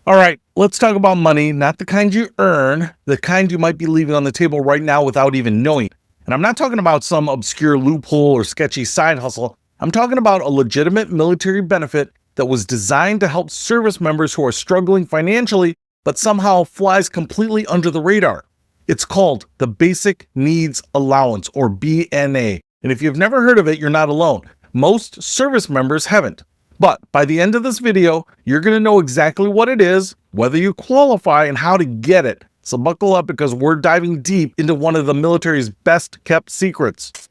All right, let's talk about money, not the kind you earn, the kind you might be leaving on the table right now without even knowing. And I'm not talking about some obscure loophole or sketchy side hustle. I'm talking about a legitimate military benefit that was designed to help service members who are struggling financially, but somehow flies completely under the radar. It's called the Basic Needs Allowance, or BNA. And if you've never heard of it, you're not alone. Most service members haven't. But by the end of this video, you're going to know exactly what it is, whether you qualify, and how to get it. So buckle up because we're diving deep into one of the military's best kept secrets.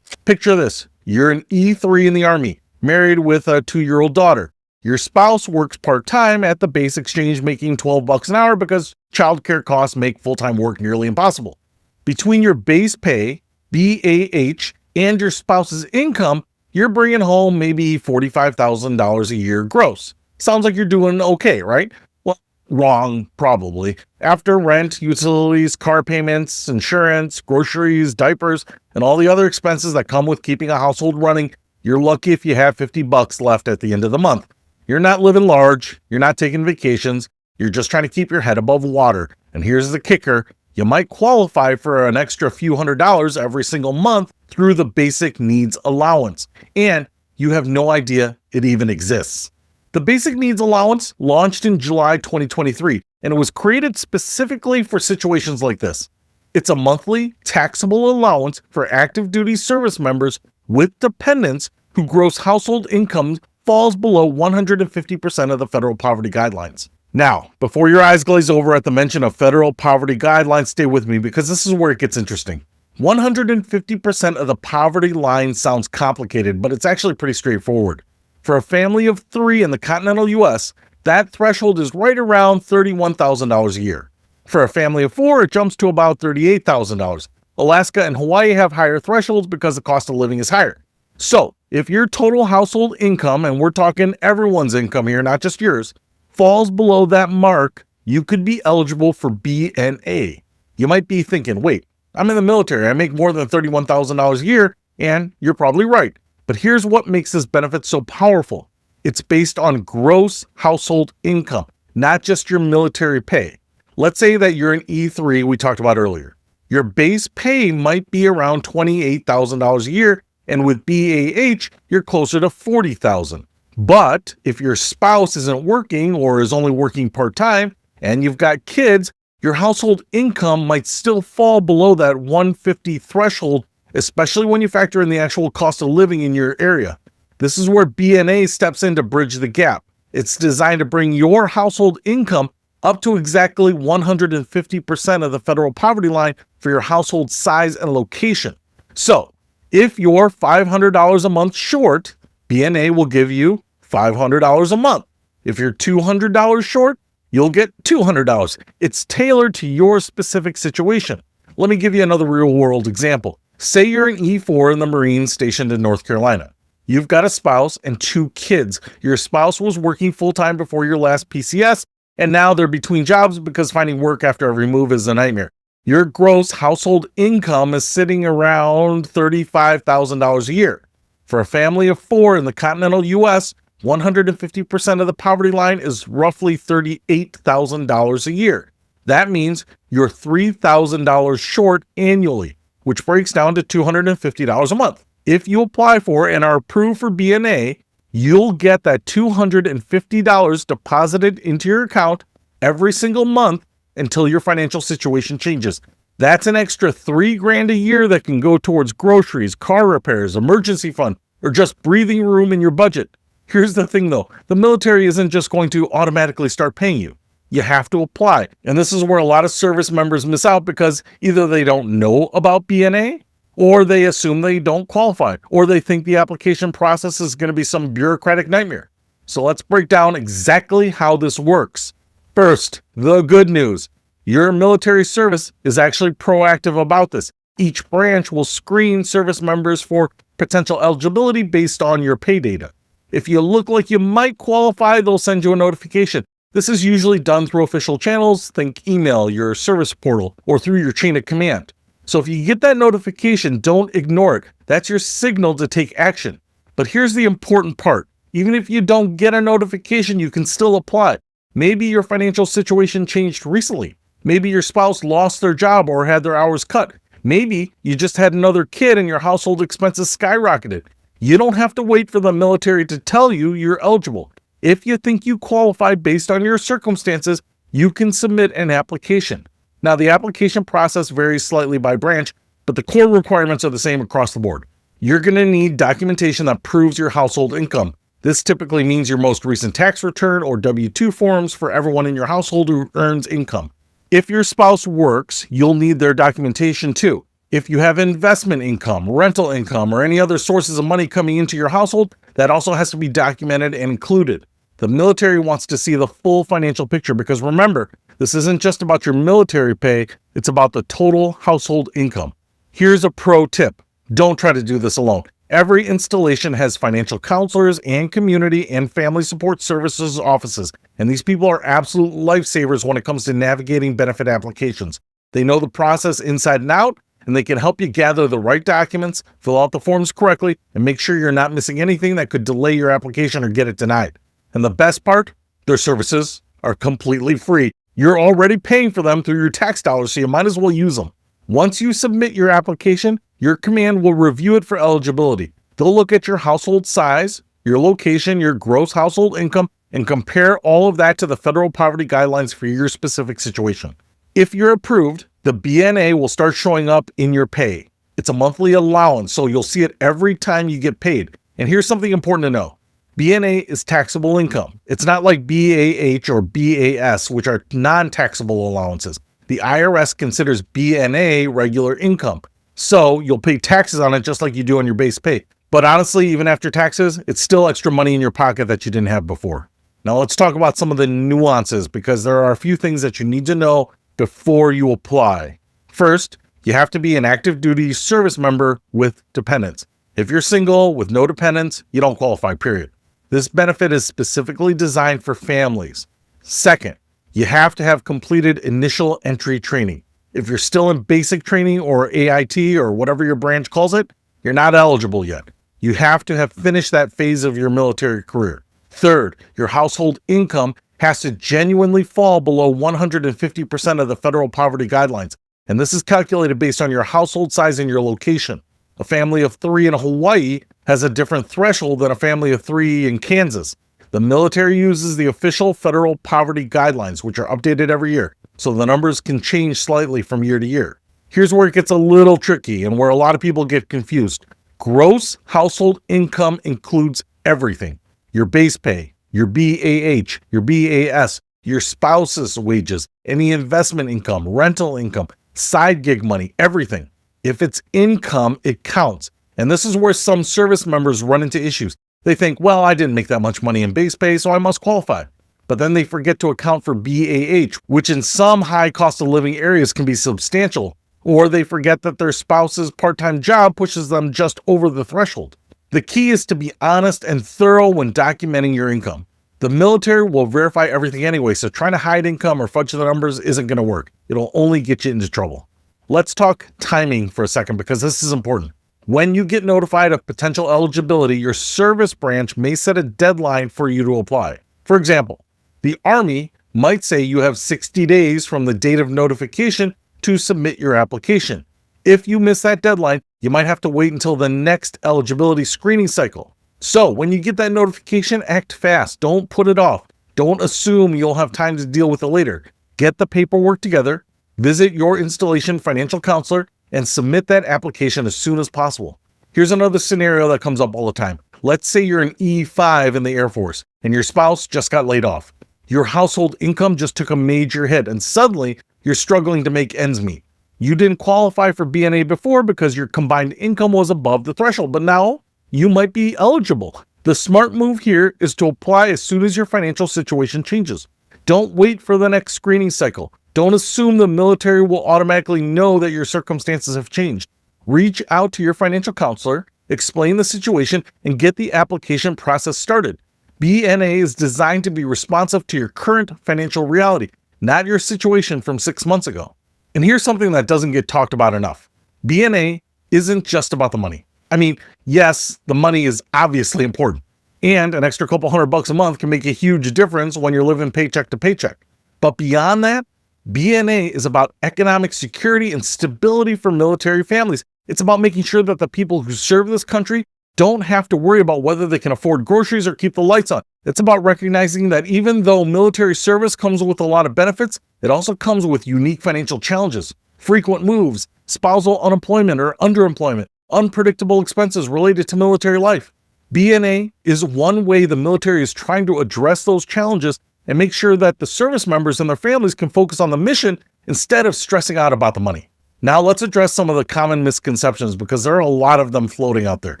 Picture this. You're an E3 in the Army, married with a 2-year-old daughter. Your spouse works part-time at the base exchange making $12 an hour because childcare costs make full-time work nearly impossible. Between your base pay, BAH, and your spouse's income, you're bringing home maybe $45,000 a year gross. Sounds like you're doing okay, right? Well, wrong, probably. After rent, utilities, car payments, insurance, groceries, diapers, and all the other expenses that come with keeping a household running, you're lucky if you have $50 left at the end of the month. You're not living large, you're not taking vacations, you're just trying to keep your head above water. And here's the kicker. You might qualify for an extra few $100s every single month through the Basic Needs Allowance, and you have no idea it even exists. The Basic Needs Allowance launched in July 2023, and it was created specifically for situations like this. It's a monthly taxable allowance for active duty service members with dependents whose gross household income falls below 150% of the federal poverty guidelines. Now, before your eyes glaze over at the mention of federal poverty guidelines, stay with me because this is where it gets interesting. 150% of the poverty line sounds complicated, but it's actually pretty straightforward. For a family of 3 in the continental US, that threshold is right around $31,000 a year. For a family of 4, it jumps to about $38,000. Alaska and Hawaii have higher thresholds because the cost of living is higher. So, if your total household income, and we're talking everyone's income here, not just yours, falls below that mark, you could be eligible for BNA. You might be thinking, wait, I'm in the military, I make more than $31,000 a year, and you're probably right. But here's what makes this benefit so powerful. It's based on gross household income, not just your military pay. Let's say that you're an E3 we talked about earlier. Your base pay might be around $28,000 a year, and with BAH, you're closer to $40,000. But if your spouse isn't working or is only working part-time and you've got kids, your household income might still fall below that 150 threshold, especially when you factor in the actual cost of living in your area. This is where BNA steps in to bridge the gap. It's designed to bring your household income up to exactly 150% of the federal poverty line for your household size and location. So, if you're $500 a month short, BNA will give you $500 a month. If you're $200 short, you'll get $200. It's tailored to your specific situation. Let me give you another real-world example. Say you're an E4 in the Marines stationed in North Carolina. You've got a spouse and 2 kids. Your spouse was working full-time before your last PCS, and now they're between jobs because finding work after every move is a nightmare. Your gross household income is sitting around $35,000 a year. For a family of 4 in the continental US, 150% of the poverty line is roughly $38,000 a year. That means you're $3,000 short annually, which breaks down to $250 a month. If you apply for and are approved for BNA, you'll get that $250 deposited into your account every single month until your financial situation changes. That's an extra $3,000 a year that can go towards groceries, car repairs, emergency fund, or just breathing room in your budget. Here's the thing though, the military isn't just going to automatically start paying you. You have to apply. And this is where a lot of service members miss out because either they don't know about BNA, or they assume they don't qualify, or they think the application process is going to be some bureaucratic nightmare. So let's break down exactly how this works. First, the good news. Your military service is actually proactive about this. Each branch will screen service members for potential eligibility based on your pay data. If you look like you might qualify, they'll send you a notification. This is usually done through official channels, think email, your service portal, or through your chain of command. So if you get that notification, don't ignore it. That's your signal to take action. But here's the important part. Even if you don't get a notification, you can still apply. Maybe your financial situation changed recently. Maybe your spouse lost their job or had their hours cut. Maybe you just had another kid and your household expenses skyrocketed. You don't have to wait for the military to tell you you're eligible. If you think you qualify based on your circumstances, you can submit an application. Now, the application process varies slightly by branch, but the core requirements are the same across the board. You're going to need documentation that proves your household income. This typically means your most recent tax return or W-2 forms for everyone in your household who earns income. If your spouse works, you'll need their documentation too. If you have investment income, rental income, or any other sources of money coming into your household, that also has to be documented and included. The military wants to see the full financial picture because remember, this isn't just about your military pay, it's about the total household income. Here's a pro tip. Don't try to do this alone. Every installation has financial counselors and community and family support services offices, and these people are absolute lifesavers when it comes to navigating benefit applications. They know the process inside and out, and they can help you gather the right documents, fill out the forms correctly, and make sure you're not missing anything that could delay your application or get it denied. And the best part, their services are completely free. You're already paying for them through your tax dollars, so you might as well use them. Once you submit your application, your command will review it for eligibility. They'll look at your household size, your location, your gross household income, and compare all of that to the federal poverty guidelines for your specific situation. If you're approved, the BNA will start showing up in your pay. It's a monthly allowance, so you'll see it every time you get paid. And here's something important to know. BNA is taxable income. It's not like BAH or BAS, which are non-taxable allowances. The IRS considers BNA regular income. So you'll pay taxes on it just like you do on your base pay. But honestly, even after taxes, it's still extra money in your pocket that you didn't have before. Now let's talk about some of the nuances because there are a few things that you need to know before you apply. First, you have to be an active duty service member with dependents. If you're single with no dependents, you don't qualify, period. This benefit is specifically designed for families. Second, you have to have completed initial entry training. If you're still in basic training or AIT or whatever your branch calls it, you're not eligible yet. You have to have finished that phase of your military career. Third, your household income has to genuinely fall below 150% of the federal poverty guidelines. And this is calculated based on your household size and your location. A family of 3 in Hawaii has a different threshold than a family of 3 in Kansas. The military uses the official federal poverty guidelines, which are updated every year, so the numbers can change slightly from year to year. Here's where it gets a little tricky and where a lot of people get confused. Gross household income includes everything. Your base pay, your BAH, your BAS, your spouse's wages, any investment income, rental income, side gig money, everything. If it's income, it counts. And this is where some service members run into issues. They think, well, I didn't make that much money in base pay, so I must qualify. But then they forget to account for BAH, which in some high cost of living areas can be substantial. Or they forget that their spouse's part-time job pushes them just over the threshold. The key is to be honest and thorough when documenting your income. The military will verify everything anyway, so trying to hide income or fudge the numbers isn't going to work. It'll only get you into trouble. Let's talk timing for a second because this is important. When you get notified of potential eligibility, your service branch may set a deadline for you to apply. For example, the Army might say you have 60 days from the date of notification to submit your application. If you miss that deadline, you might have to wait until the next eligibility screening cycle. So when you get that notification, act fast. Don't put it off. Don't assume you'll have time to deal with it later. Get the paperwork together, visit your installation financial counselor, and submit that application as soon as possible. Here's another scenario that comes up all the time. Let's say you're an E5 in the Air Force and your spouse just got laid off. Your household income just took a major hit and suddenly you're struggling to make ends meet. You didn't qualify for BNA before because your combined income was above the threshold, but now you might be eligible. The smart move here is to apply as soon as your financial situation changes. Don't wait for the next screening cycle. Don't assume the military will automatically know that your circumstances have changed. Reach out to your financial counselor, explain the situation, and get the application process started. BNA is designed to be responsive to your current financial reality, not your situation from 6 months ago. And here's something that doesn't get talked about enough. BNA isn't just about the money. I mean, yes, the money is obviously important, And an extra couple $100 a month can make a huge difference when you're living paycheck to paycheck. But beyond that, BNA is about economic security and stability for military families. It's about making sure that the people who serve this country don't have to worry about whether they can afford groceries or keep the lights on. It's about recognizing that even though military service comes with a lot of benefits, it also comes with unique financial challenges, frequent moves, spousal unemployment or underemployment, unpredictable expenses related to military life. BNA is one way the military is trying to address those challenges and make sure that the service members and their families can focus on the mission instead of stressing out about the money. Now let's address some of the common misconceptions because there are a lot of them floating out there.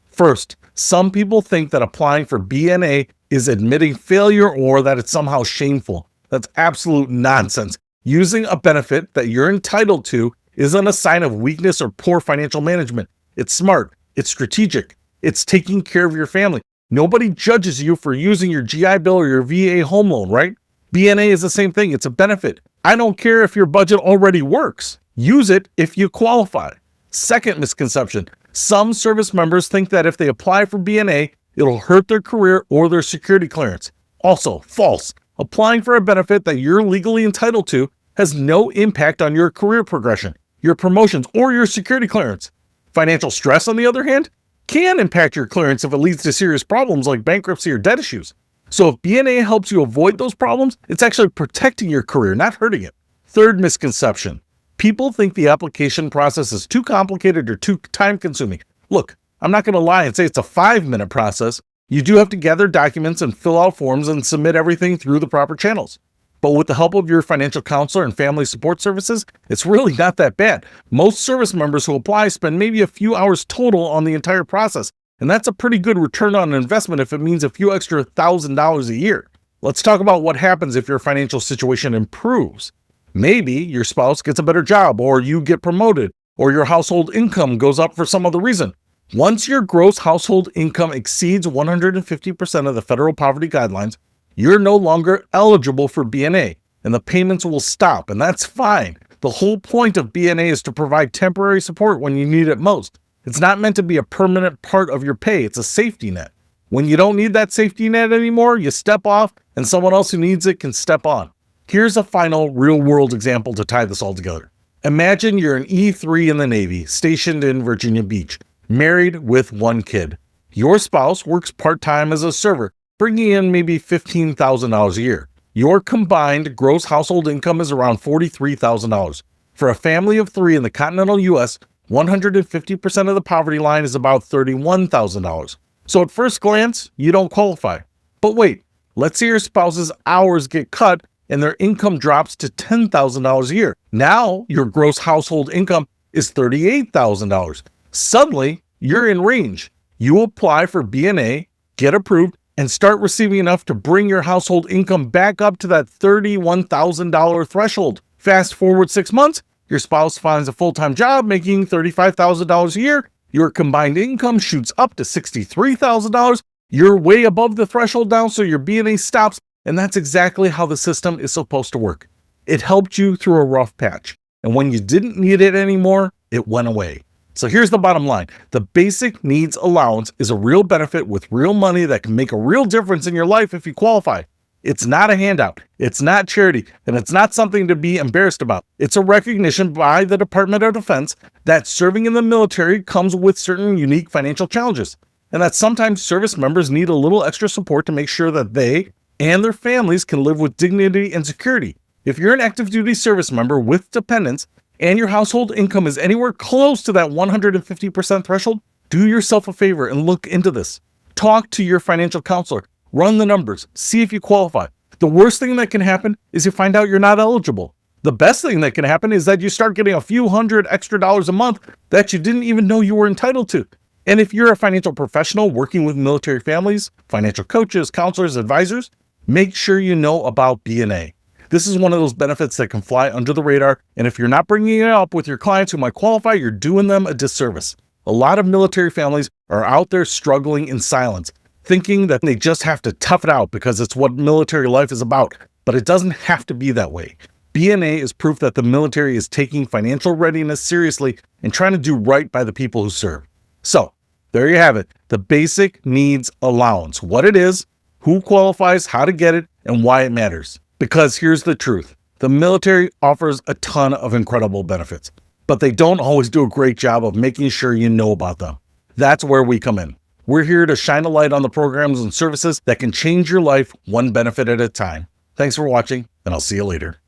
First, some people think that applying for BNA is admitting failure or that it's somehow shameful. That's absolute nonsense. Using a benefit that you're entitled to isn't a sign of weakness or poor financial management. It's smart, it's strategic, it's taking care of your family. Nobody judges you for using your GI Bill or your VA home loan, right? BNA is the same thing. It's a benefit. I don't care if your budget already works. Use it if you qualify. Second misconception. Some service members think that if they apply for BNA, it'll hurt their career or their security clearance. Also, false. Applying for a benefit that you're legally entitled to has no impact on your career progression, your promotions, or your security clearance. Financial stress, on the other hand, can impact your clearance if it leads to serious problems like bankruptcy or debt issues. So if BNA helps you avoid those problems, it's actually protecting your career, not hurting it. Third misconception. People think the application process is too complicated or too time-consuming. Look, I'm not going to lie and say it's a 5-minute process. You do have to gather documents and fill out forms and submit everything through the proper channels. But with the help of your financial counselor and family support services, it's really not that bad. Most service members who apply spend maybe a few hours total on the entire process, and that's a pretty good return on investment if it means a few extra $1,000 a year. Let's talk about what happens if your financial situation improves. Maybe your spouse gets a better job, or you get promoted, or your household income goes up for some other reason. Once your gross household income exceeds 150% of the federal poverty guidelines, you're no longer eligible for BNA, and the payments will stop, and that's fine. The whole point of BNA is to provide temporary support when you need it most. It's not meant to be a permanent part of your pay. It's a safety net. When you don't need that safety net anymore, you step off, and someone else who needs it can step on. Here's a final real-world example to tie this all together. Imagine you're an E3 in the Navy, stationed in Virginia Beach, married with one kid. Your spouse works part-time as a server, bringing in maybe $15,000 a year. Your combined gross household income is around $43,000. For a family of 3 in the continental U.S., 150% of the poverty line is about $31,000. So at first glance, you don't qualify. But wait, let's say your spouse's hours get cut and their income drops to $10,000 a year. Now your gross household income is $38,000. Suddenly, you're in range. You apply for BNA, get approved, and start receiving enough to bring your household income back up to that $31,000 threshold. Fast forward 6 months, your spouse finds a full-time job making $35,000 a year. Your combined income shoots up to $63,000. You're way above the threshold now, so your BNA stops, and that's exactly how the system is supposed to work. It helped you through a rough patch, and when you didn't need it anymore, it went away. So here's the bottom line. The basic needs allowance is a real benefit with real money that can make a real difference in your life if you qualify. It's not a handout, it's not charity, and it's not something to be embarrassed about. It's a recognition by the Department of Defense that serving in the military comes with certain unique financial challenges, and that sometimes service members need a little extra support to make sure that they and their families can live with dignity and security. If you're an active duty service member with dependents, and your household income is anywhere close to that 150% threshold, do yourself a favor and look into this. Talk to your financial counselor, run the numbers, see if you qualify. The worst thing that can happen is you find out you're not eligible. The best thing that can happen is that you start getting a few $100 extra a month that you didn't even know you were entitled to. And if you're a financial professional working with military families, financial coaches, counselors, advisors, make sure you know about BNA. This is one of those benefits that can fly under the radar, and if you're not bringing it up with your clients who might qualify, you're doing them a disservice. A lot of military families are out there struggling in silence, thinking that they just have to tough it out because it's what military life is about, but it doesn't have to be that way. BNA is proof that the military is taking financial readiness seriously and trying to do right by the people who serve. So, There you have it. The basic needs allowance. What it is, who qualifies, how to get it, and why it matters. Because here's the truth. The military offers a ton of incredible benefits, but they don't always do a great job of making sure you know about them. That's where we come in. We're here to shine a light on the programs and services that can change your life one benefit at a time. Thanks for watching, and I'll see you later.